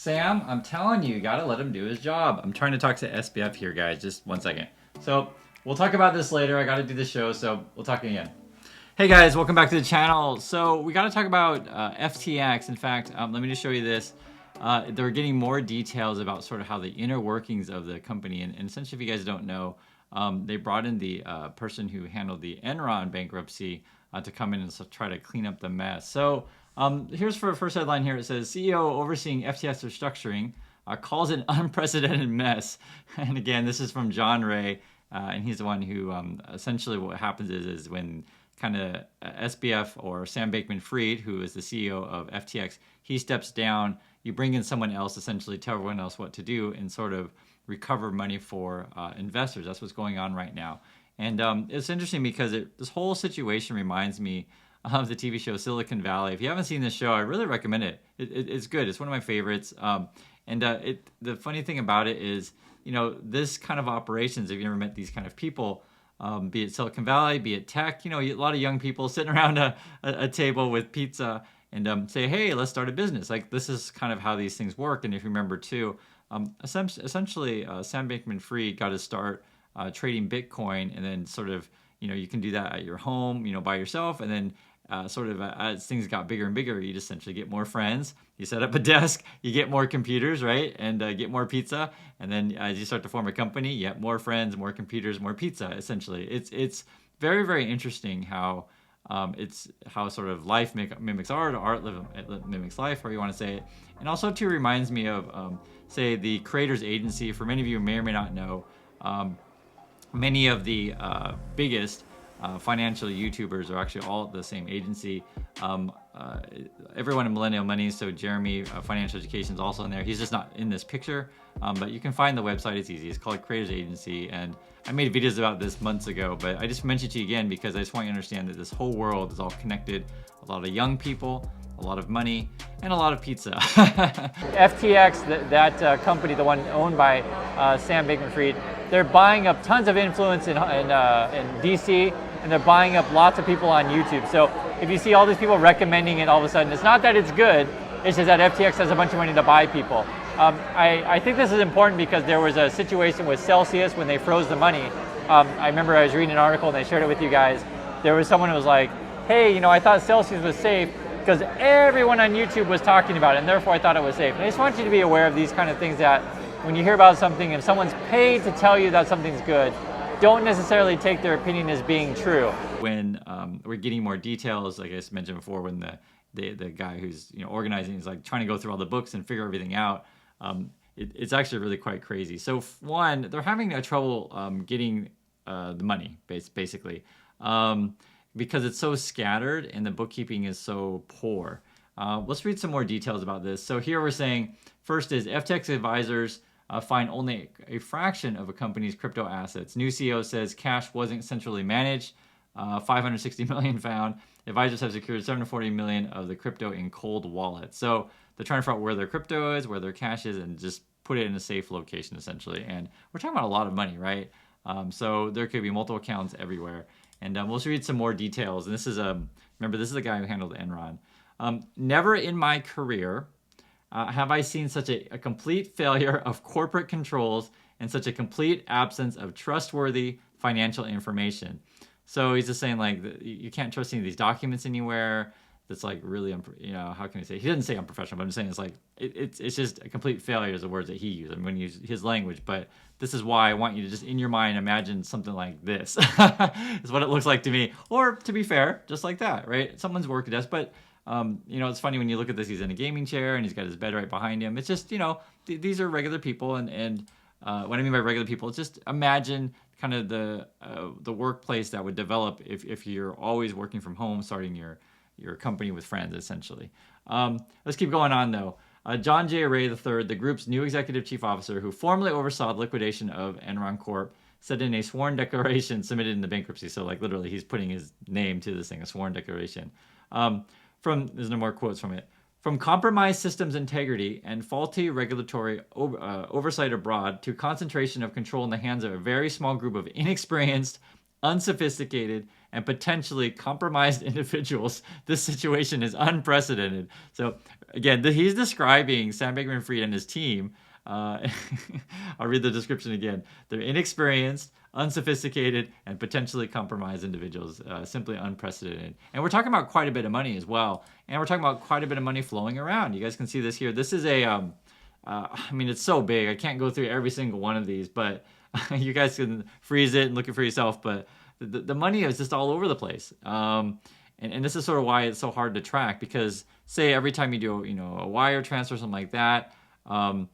Sam, I'm telling you, you gotta let him do his job. I'm trying to talk to SBF here, guys. Just 1 second. So we'll talk about this later. I gotta do the show, so we'll talk again. Hey guys, welcome back to the channel. So we gotta talk about FTX. In fact, let me just show you this. They're getting more details about sort of how the inner workings of the company. And essentially, if you guys don't know, they brought in the person who handled the Enron bankruptcy to come in and try to clean up the mess. So here's for first headline here. It says, CEO overseeing FTX restructuring calls it unprecedented mess. And again, this is from John Ray. And he's the one who essentially what happens is when kind of SBF or Sam Bankman-Fried, who is the CEO of FTX, he steps down. You bring in someone else, essentially tell everyone else what to do and sort of recover money for investors. That's what's going on right now. And it's interesting because this whole situation reminds me of the TV show Silicon Valley. If you haven't seen this show, I really recommend it. It's good. It's one of my favorites. The funny thing about it is, you know, this kind of operations, if you ever met these kind of people, be it Silicon Valley, be it tech, you know, a lot of young people sitting around a table with pizza and say, hey, let's start a business. Like, this is kind of how these things work. And if you remember too, essentially Sam Bankman-Fried got his start trading Bitcoin, and then sort of, you know, you can do that at your home, you know, by yourself. And then as things got bigger and bigger, you just essentially get more friends. You set up a desk, you get more computers, right? And get more pizza. And then as you start to form a company, you have more friends, more computers, more pizza, essentially. It's very, very interesting how sort of life mimics art, or art mimics life, however you want to say it. And also too reminds me of, say, the Creators Agency. For many of you who may or may not know, many of the biggest financial YouTubers are actually all at the same agency. Everyone in Millennial Money, so Jeremy, Financial Education, is also in there. He's just not in this picture, but you can find the website. It's easy. It's called Creators Agency, and I made videos about this months ago, but I just mentioned to you again because I just want you to understand that this whole world is all connected. A lot of young people, a lot of money, and a lot of pizza. FTX, that company, the one owned by Sam Bankman-Fried, they're buying up tons of influence in DC, and they're buying up lots of people on YouTube. So if you see all these people recommending it all of a sudden, it's not that it's good, it's just that FTX has a bunch of money to buy people. I think this is important because there was a situation with Celsius when they froze the money. I remember I was reading an article and I shared it with you guys. There was someone who was like, hey, you know, I thought Celsius was safe because everyone on YouTube was talking about it, and therefore I thought it was safe. And I just want you to be aware of these kind of things, that when you hear about something, if someone's paid to tell you that something's good, don't necessarily take their opinion as being true. When we're getting more details, like I just mentioned before, when the guy who's, you know, organizing is like trying to go through all the books and figure everything out, it's actually really quite crazy. So one, they're having trouble getting the money, basically, because it's so scattered and the bookkeeping is so poor. Let's read some more details about this. So here we're saying, first is FTX advisors find only a fraction of a company's crypto assets. New CEO says cash wasn't centrally managed. 560 million found. Advisors have secured 740 million of the crypto in cold wallets. So they're trying to figure out where their crypto is, where their cash is, and just put it in a safe location, essentially. And we're talking about a lot of money, right? So there could be multiple accounts everywhere. And we'll read some more details. And this is remember, this is the guy who handled Enron. Never in my career have I seen such a complete failure of corporate controls and such a complete absence of trustworthy financial information. So he's just saying, like, you can't trust any of these documents anywhere. That's like really, you know, how can we say? He doesn't say unprofessional, but I'm saying it's like it's just a complete failure is the words that he used. I'm going to use his language, but this is why I want you to just in your mind imagine something like this is what it looks like to me. Or to be fair, just like that, right? Someone's work desk, but you know, it's funny when you look at this. He's in a gaming chair and he's got his bed right behind him. It's just, you know, these are regular people, and what I mean by regular people, it's just imagine kind of the workplace that would develop if you're always working from home, starting your company with friends, essentially. Let's keep going on, though. John J. Ray III, the group's new executive chief officer, who formerly oversaw the liquidation of Enron Corp., said in a sworn declaration submitted in the bankruptcy, so like literally he's putting his name to this thing, a sworn declaration. There's no more quotes from it. From compromised systems integrity and faulty regulatory oversight abroad to concentration of control in the hands of a very small group of inexperienced, unsophisticated, and potentially compromised individuals, this situation is unprecedented. So Again, he's describing Sam Bankman-Fried and his team. I'll read the description again. They're inexperienced, unsophisticated, and potentially compromised individuals. Simply unprecedented. And we're talking about quite a bit of money as well. And we're talking about quite a bit of money flowing around. You guys can see this here. This is a, I mean, it's so big. I can't go through every single one of these, but you guys can freeze it and look it for yourself. But the money is just all over the place. And this is sort of why it's so hard to track, because say every time you do, a wire transfer or something like that, are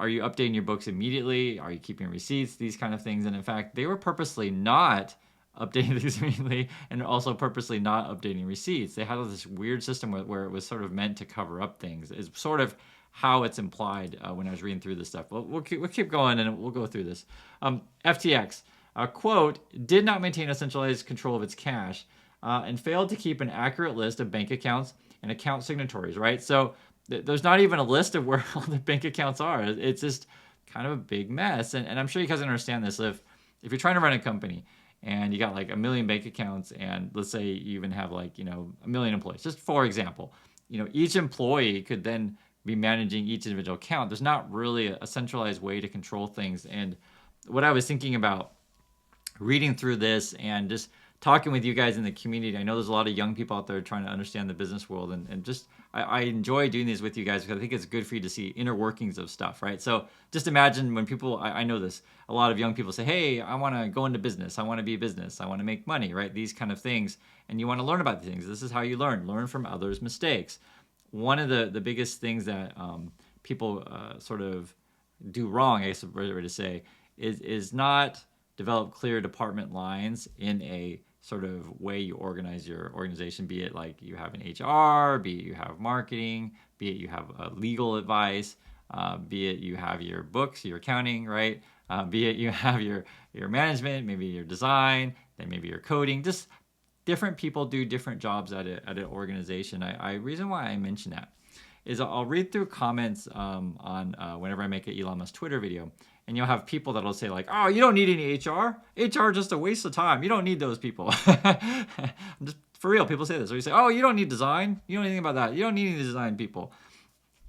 you updating your books immediately? Are you keeping receipts? These kind of things. And in fact, they were purposely not updating things immediately, and also purposely not updating receipts. They had this weird system where it was sort of meant to cover up things. It's sort of how it's implied when I was reading through this stuff. We'll keep going, and we'll go through this. FTX, quote, did not maintain a centralized control of its cash, and failed to keep an accurate list of bank accounts and account signatories, right? So there's not even a list of where all the bank accounts are. It's just kind of a big mess. And I'm sure you guys understand this. If you're trying to run a company and you got like 1 million bank accounts, and let's say you even have like, 1 million employees, just for example, each employee could then be managing each individual account. There's not really a centralized way to control things. And what I was thinking about reading through this and just talking with you guys in the community, I know there's a lot of young people out there trying to understand the business world, and just I enjoy doing these with you guys because I think it's good for you to see inner workings of stuff, right? So just imagine when people, I know this, a lot of young people say, hey, I want to go into business, I want to be a business, I want to make money, right? These kind of things, and you want to learn about these things. This is how you learn from others' mistakes. One of the biggest things that people sort of do wrong, I guess the right way to say, is not develop clear department lines in a sort of way you organize your organization, be it like you have an HR, be it you have marketing, be it you have legal advice, be it you have your books, your accounting, right? Be it you have your management, maybe your design, then maybe your coding. Just different people do different jobs at an organization. Reason why I mention that is I'll read through comments on whenever I make an Elon Musk Twitter video, and you'll have people that'll say like, oh, you don't need any HR. HR is just a waste of time. You don't need those people. Just for real, people say this. Or you say, oh, you don't need design. You don't know anything about that. You don't need any design people.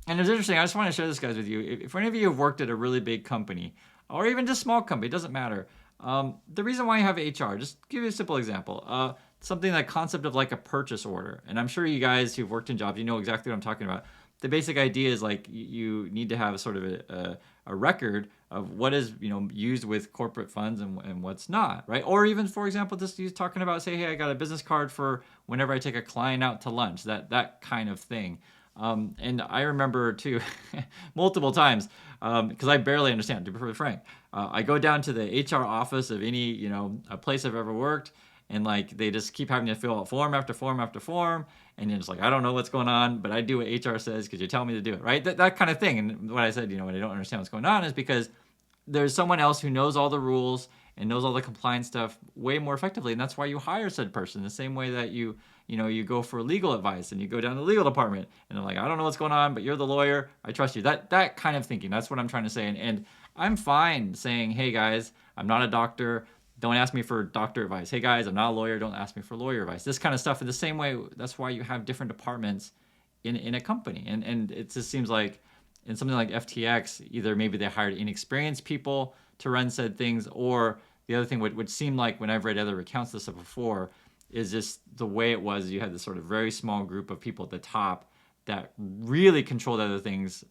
And it's interesting. I just want to share this, guys, with you. If any of you have worked at a really big company, or even just small company, it doesn't matter. The reason why you have HR, just give you a simple example. Something like concept of like a purchase order. And I'm sure you guys who've worked in jobs, you know exactly what I'm talking about. The basic idea is like you need to have sort of a record of what is used with corporate funds and what's not, right? Or even, for example, just you talking about, say, hey, I got a business card for whenever I take a client out to lunch, that kind of thing. And I remember too, multiple times, because I barely understand, to be perfectly frank. I go down to the HR office of any a place I've ever worked, and like they just keep having to fill out form after form after form, and you're just like, I don't know what's going on, but I do what HR says because you tell me to do it, right? That kind of thing. And what I said, when I don't understand what's going on, is because there's someone else who knows all the rules and knows all the compliance stuff way more effectively, and that's why you hire said person. The same way that you go for legal advice and you go down to the legal department and they're like, I don't know what's going on, but you're the lawyer, I trust you. That kind of thinking. That's what I'm trying to say. And I'm fine saying, hey guys, I'm not a doctor. Don't ask me for doctor advice. Hey guys, I'm not a lawyer. Don't ask me for lawyer advice. This kind of stuff. In the same way, that's why you have different departments in a company. And it just seems like in something like FTX, either maybe they hired inexperienced people to run said things, or the other thing would seem like when I've read other accounts of this stuff before is just the way it was. You had this sort of very small group of people at the top that really controlled other things,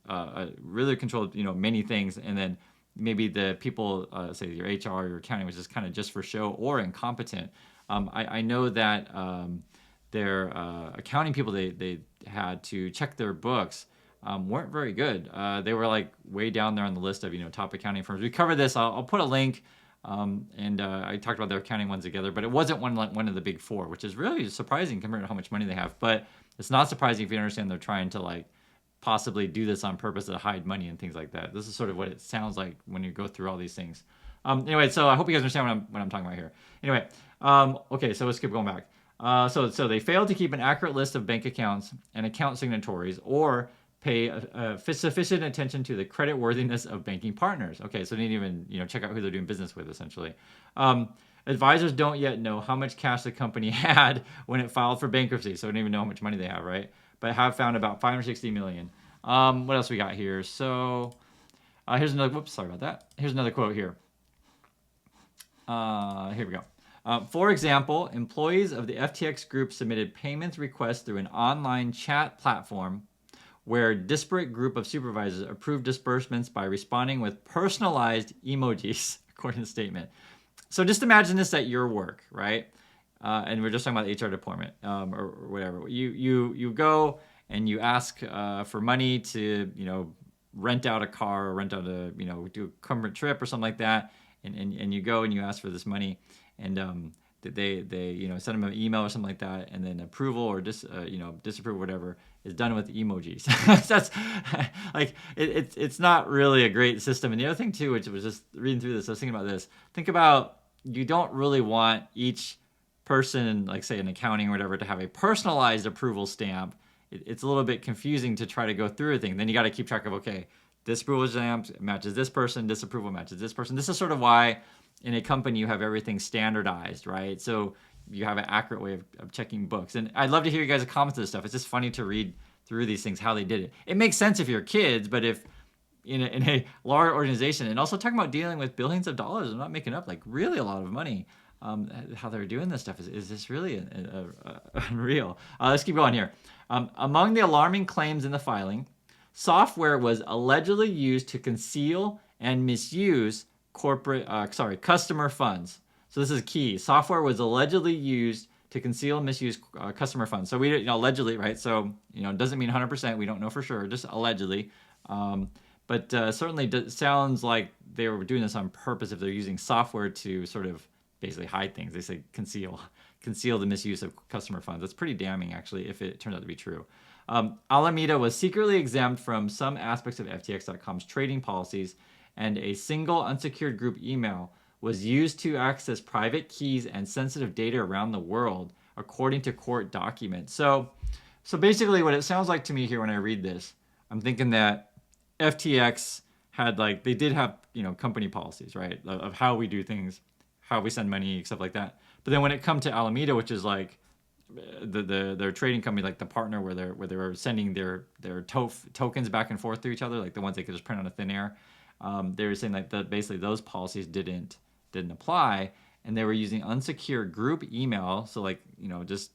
really controlled many things, and then maybe the people, say your HR or your accounting, was just kind of just for show or incompetent. I know that their accounting people they had to check their books weren't very good. They were like way down there on the list of top accounting firms. We covered this. I'll put a link, and I talked about their accounting ones together. But it wasn't one of the big four, which is really surprising compared to how much money they have. But it's not surprising if you understand they're trying to like possibly do this on purpose to hide money and things like that. This is sort of what it sounds like when you go through all these things. Anyway, so I hope you guys understand what I'm talking about here. Anyway, okay, so let's keep going back. So they failed to keep an accurate list of bank accounts and account signatories, or pay sufficient attention to the credit worthiness of banking partners. Okay, so they didn't even check out who they're doing business with, essentially. Advisors don't yet know how much cash the company had when it filed for bankruptcy, so they don't even know how much money they have, right? but have found about 560 million. What else we got here? So here's another. Whoops, sorry about that. Here's another quote here. Here we go. For example, employees of the FTX group submitted payments requests through an online chat platform where a disparate group of supervisors approved disbursements by responding with personalized emojis, according to the statement. So just imagine this at your work, right? And we're just talking about HR department or whatever. You go and you ask for money to rent out a car or rent out a do a comfort trip or something like that, and you go and you ask for this money, and they send them an email or something like that, and then approval or disapproval, whatever, is done with emojis. That's like it's not really a great system. And the other thing too, which was just reading through this, I was thinking about this. Think about, you don't really want each person, like say in accounting or whatever, to have a personalized approval stamp. It's a little bit confusing to try to go through a thing. Then you got to keep track of, okay, this approval stamp matches this person, this approval matches this person. This is sort of why in a company you have everything standardized, right? So you have an accurate way of checking books. And I'd love to hear you guys' comments on this stuff. It's just funny to read through these things, how they did it. It makes sense if you're kids, but if in a large organization, and also talking about dealing with billions of dollars, I'm not making up, like really a lot of money, how they're doing this stuff is this really unreal. Let's keep going here. Among the alarming claims in the filing, software was allegedly used to conceal and misuse customer funds. So this is key. Software was allegedly used to conceal and misuse customer funds. So we, allegedly, right? So, it doesn't mean 100%. We don't know for sure, just allegedly. But certainly sounds like they were doing this on purpose if they're using software to sort of basically hide things. They say conceal the misuse of customer funds. That's pretty damning, actually, if it turns out to be true. Alameda was secretly exempt from some aspects of FTX.com's trading policies, and a single unsecured group email was used to access private keys and sensitive data around the world, according to court documents. So basically what it sounds like to me here when I read this, I'm thinking that FTX had, like, they did have, company policies, right, of how we do things, how we send money, stuff like that. But then when it comes to Alameda, which is like their trading company, like the partner where they were sending their tokens back and forth to each other, like the ones they could just print out of thin air, they were saying like that basically those policies didn't apply, and they were using unsecured group email. So like just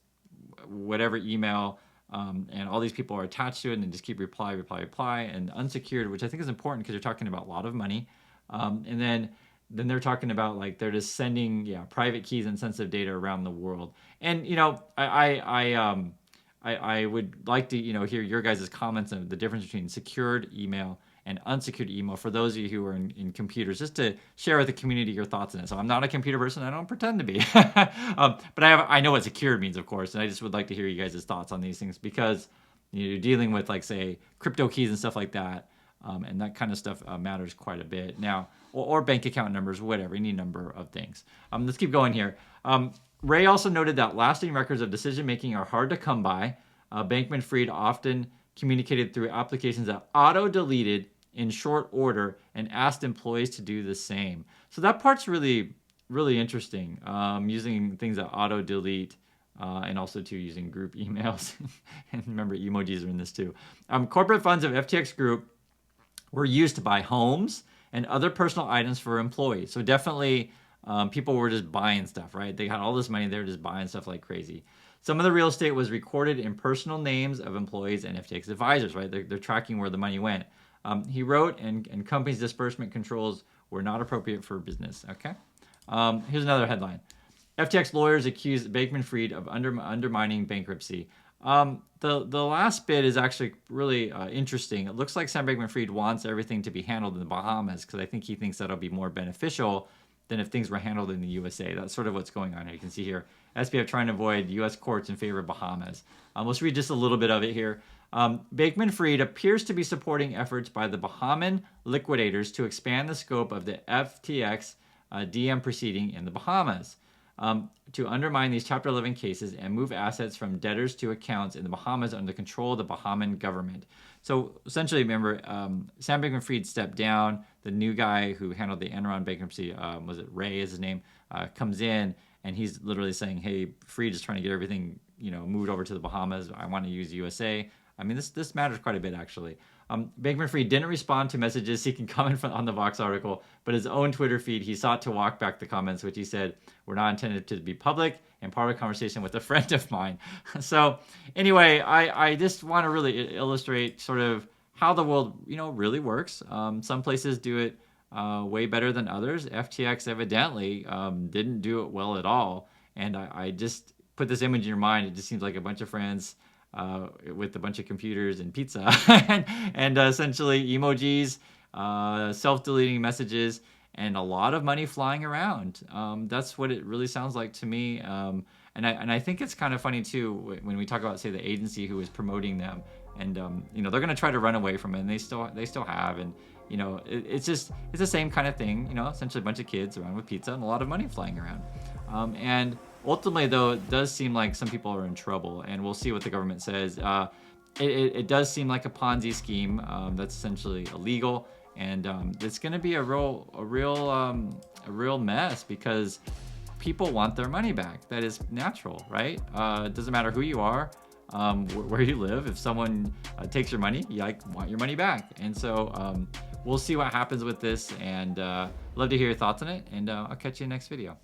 whatever email, and all these people are attached to it, and they just keep reply, and unsecured, which I think is important because you're talking about a lot of money, and then they're talking about like they're just sending private keys and sensitive data around the world. And I would like to hear your guys' comments on the difference between secured email and unsecured email for those of you who are in computers, just to share with the community your thoughts on it. So I'm not a computer person, I don't pretend to be, but I know what secured means, of course, and I just would like to hear you guys' thoughts on these things, because you're dealing with, like, say, crypto keys and stuff like that, and that kind of stuff matters quite a bit now, or bank account numbers, whatever, any number of things. Let's keep going here. Ray also noted that lasting records of decision making are hard to come by. Bankman-Fried often communicated through applications that auto-deleted in short order and asked employees to do the same. So that part's really, really interesting, using things that auto-delete, and also too using group emails. And remember, emojis are in this too. Corporate funds of FTX Group were used to buy homes and other personal items for employees. So definitely people were just buying stuff, right? They had all this money, they were just buying stuff like crazy. Some of the real estate was recorded in personal names of employees and FTX advisors, right? They're tracking where the money went. He wrote, and companies' disbursement controls were not appropriate for business, okay? Here's another headline. FTX lawyers accused Bankman-Fried of undermining bankruptcy. The last bit is actually really interesting. It looks like Sam Bankman-Fried wants everything to be handled in the Bahamas, because I think he thinks that'll be more beneficial than if things were handled in the USA. That's sort of what's going on here. You can see here, SBF trying to avoid U.S. courts in favor of Bahamas. Let's read just a little bit of it here. Bankman-Fried appears to be supporting efforts by the Bahamian liquidators to expand the scope of the FTX DM proceeding in the Bahamas, to undermine these Chapter 11 cases and move assets from debtors to accounts in the Bahamas under control of the Bahamian government. So essentially, remember, Sam Bankman-Fried stepped down. The new guy who handled the Enron bankruptcy, was it Ray is his name, comes in, and he's literally saying, hey, Fried is trying to get everything moved over to the Bahamas. I want to use USA. I mean, this matters quite a bit, actually. Bankman-Fried didn't respond to messages seeking comment on the Vox article, but his own Twitter feed, he sought to walk back the comments, which he said were not intended to be public and part of a conversation with a friend of mine. So anyway, I just want to really illustrate sort of how the world, really works. Some places do it way better than others. FTX evidently didn't do it well at all. And I just put this image in your mind. It just seems like a bunch of friends with a bunch of computers and pizza and essentially emojis, self-deleting messages, and a lot of money flying around. That's what it really sounds like to me. And I think it's kind of funny too when we talk about, say, the agency who is promoting them, and they're going to try to run away from it, and they still have, and it's the same kind of thing. Essentially a bunch of kids around with pizza and a lot of money flying around, and ultimately, though, it does seem like some people are in trouble, and we'll see what the government says. It does seem like a Ponzi scheme that's essentially illegal, and it's going to be a real mess because people want their money back. That is natural, right? It doesn't matter who you are, where you live. If someone takes your money, you want your money back, and so we'll see what happens with this, and love to hear your thoughts on it, and I'll catch you in the next video.